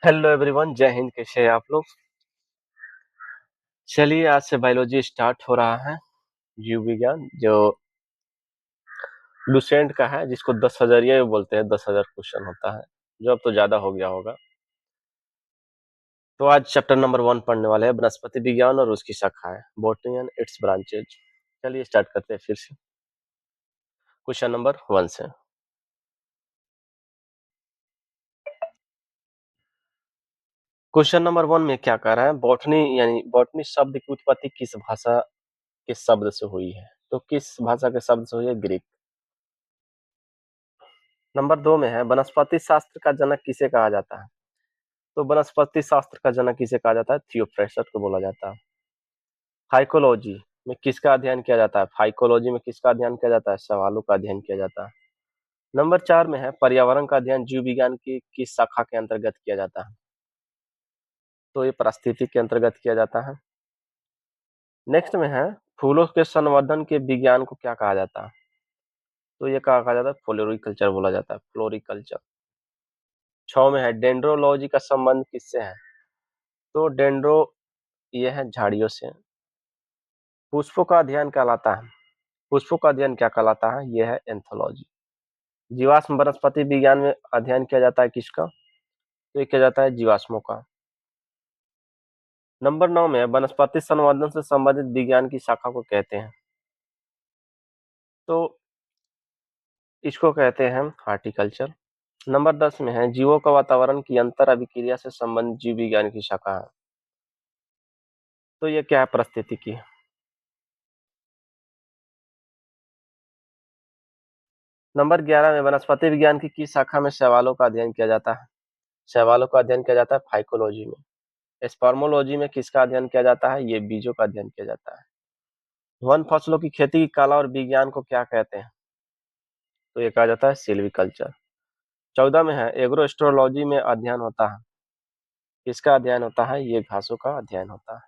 Hello everyone, जय हिंद। कैसे हैं आप लोग? चलिए, आज से बायोलॉजी स्टार्ट हो रहा है। जीव विज्ञान जो लुसेंट का है, जिसको 10,000 भी बोलते हैं। 10,000 क्वेश्चन होता है, जो अब तो ज्यादा हो गया होगा। तो आज चैप्टर नंबर 1 पढ़ने वाले हैं, वनस्पति विज्ञान और उसकी शाखाएं, बॉटनी एंड इट्स ब्रांचेज। चलिए स्टार्ट करते हैं फिर से क्वेश्चन नंबर 1 से। क्वेश्चन नंबर 1 में क्या कह रहा है? बॉटनी यानी बॉटनी शब्द की उत्पत्ति किस भाषा के शब्द से हुई है? तो किस भाषा के शब्द से हुई है? ग्रीक। नंबर 2 में है, वनस्पति शास्त्र का जनक किसे कहा जाता है? तो वनस्पति शास्त्र का जनक किसे कहा जाता है? थियोफ्रेस्टस को बोला जाता है। फाइकोलॉजी में किसका अध्ययन किया जाता है? फाइकोलॉजी में किसका अध्ययन किया जाता है? सवालों का अध्ययन किया जाता है। नंबर 4 में है, पर्यावरण का अध्ययन जीव विज्ञान की किस शाखा के अंतर्गत किया जाता है? तो ये पारिस्थितिकी के अंतर्गत किया जाता है। नेक्स्ट में है, फूलों के संवर्धन के विज्ञान को क्या कहा जाता है? तो ये कहा जाता है फ्लोरिकल्चर बोला जाता है, फ्लोरिकल्चर। 6 में है, डेंड्रोलॉजी का संबंध किससे है? तो डेंड्रो ये है झाड़ियों से। पुष्पों का अध्ययन कहलाता है, पुष्पों का अध्ययन क्या कहलाता है? यह है एंथोलॉजी। जीवाश्म वनस्पति विज्ञान में अध्ययन किया जाता है किसका? तो ये किया जाता है जीवाश्मों का। नंबर 9 में वनस्पति संवर्धन से संबंधित विज्ञान की शाखा को कहते हैं? तो इसको कहते हैं हार्टिकल्चर। नंबर 10 में है, जीवों का वातावरण की अंतर अभिक्रिया से संबंधित जीव विज्ञान की शाखा है। तो ये क्या है? पारिस्थितिकी। नंबर 11 में वनस्पति विज्ञान की किस शाखा में शैवालों का अध्ययन किया जाता है? शैवालों का अध्ययन किया जाता है फाइकोलॉजी में। स्पर्मोलॉजी में किसका अध्ययन किया जाता है? ये बीजों का अध्ययन किया जाता है। वन फसलों की खेती की कला और विज्ञान को क्या कहते हैं? तो ये कहा जाता है सिल्वीकल्चर। 14 में है, एग्रोएस्ट्रोलॉजी में अध्ययन होता है, किसका अध्ययन होता है? ये घासों का अध्ययन होता है।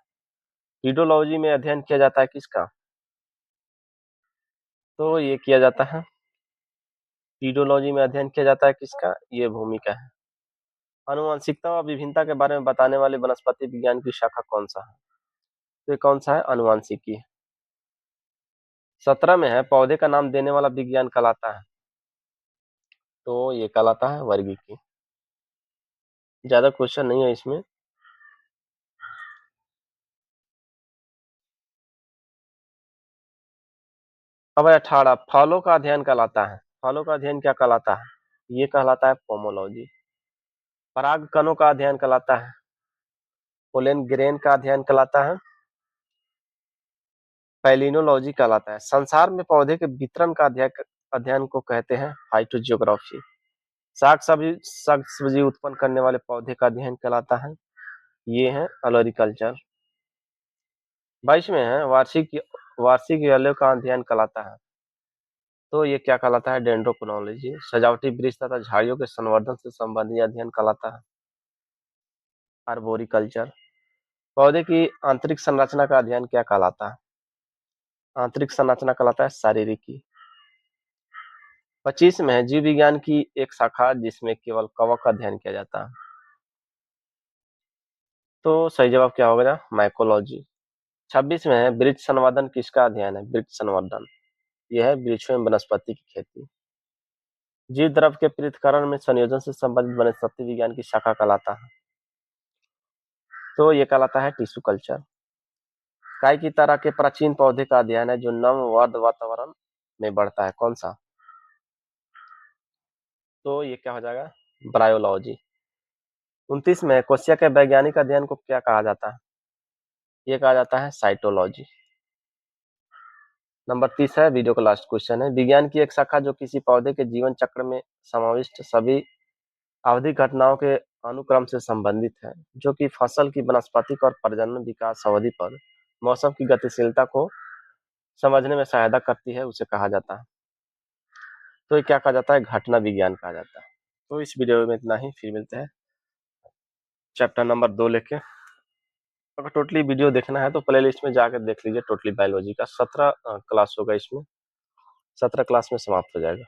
हीडोलॉजी में अध्ययन किया जाता है किसका? तो ये किया जाता है, हीडोलॉजी में अध्ययन किया जाता है किसका? ये भूमि का है। आनुवंशिकता व विभिन्नता के बारे में बताने वाले वनस्पति विज्ञान की शाखा कौन सा है? तो ये कौन सा है? आनुवंशिकी। 17 में है, पौधे का नाम देने वाला विज्ञान कहलाता है? तो ये कहलाता है वर्गीकी। ज्यादा क्वेश्चन नहीं है इसमें। अब 18, फलों का अध्ययन कहलाता है? फलों का अध्ययन क्या कहलाता है? ये कहलाता है पोमोलॉजी। पराग कणों का अध्ययन कहलाता है? पोलन ग्रेन का अध्ययन कहलाता है? पैलिनोलॉजी कहलाता है। संसार में पौधे के वितरण का अध्ययन को कहते हैं फाइटोजियोग्राफी। साग सब्जी उत्पन्न करने वाले पौधे का अध्ययन कहलाता है? ये है अलरिकल्चर। 22 में है, वार्षिक येलो का अध्ययन कहलाता है? तो ये क्या कहलाता है? डेंड्रोक्रोनोलॉजी। सजावटी वृक्ष तथा झाड़ियों के संवर्धन से संबंधित अध्ययन कहलाता है? आर्बोरिकल्चर। पौधे की आंतरिक संरचना का अध्ययन क्या कहलाता है? आंतरिक संरचना कहलाता है शारीरिकी। 25 में है, जीव विज्ञान की एक शाखा जिसमें केवल कवक का अध्ययन किया जाता है? तो सही जवाब क्या होगा? माइकोलॉजी। 26 में है, वृक्ष संवर्धन किसका अध्ययन है? वृक्ष संवर्धन यह है वृक्षों में वनस्पति की खेती। जीव द्रव के पृथक्करण में संयोजन से संबंधित वनस्पति विज्ञान की शाखा कहलाता है? तो ये कहलाता है टिश्यू कल्चर। काय की तरह के प्राचीन पौधे का अध्ययन है जो नम वर्ध वातावरण में बढ़ता है? कौन सा? तो ये क्या हो जाएगा? ब्रायोलॉजी। 29 में कोशिका के वैज्ञानिक अध्ययन को क्या कहा जाता है? ये कहा जाता है साइटोलॉजी। नंबर 30 है, वीडियो का लास्ट क्वेश्चन है, विज्ञान की एक शाखा जो किसी पौधे के जीवन चक्र में समाविष्ट सभी आवधिक घटनाओं के अनुक्रम से संबंधित है, जो कि फसल की वानस्पतिक और प्रजनन विकास अवधि पर मौसम की गतिशीलता को समझने में सहायता करती है, उसे कहा जाता है? तो ये क्या कहा जाता है? घटना विज्ञान कहा जाता है। तो इस वीडियो में इतना ही, फिर मिलते हैं चैप्टर नंबर 2 लेके। अगर टोटली वीडियो देखना है तो प्ले लिस्ट में जाकर देख लीजिए। टोटली बायोलॉजी का 17 क्लास होगा, इसमें 17 क्लास में समाप्त हो जाएगा।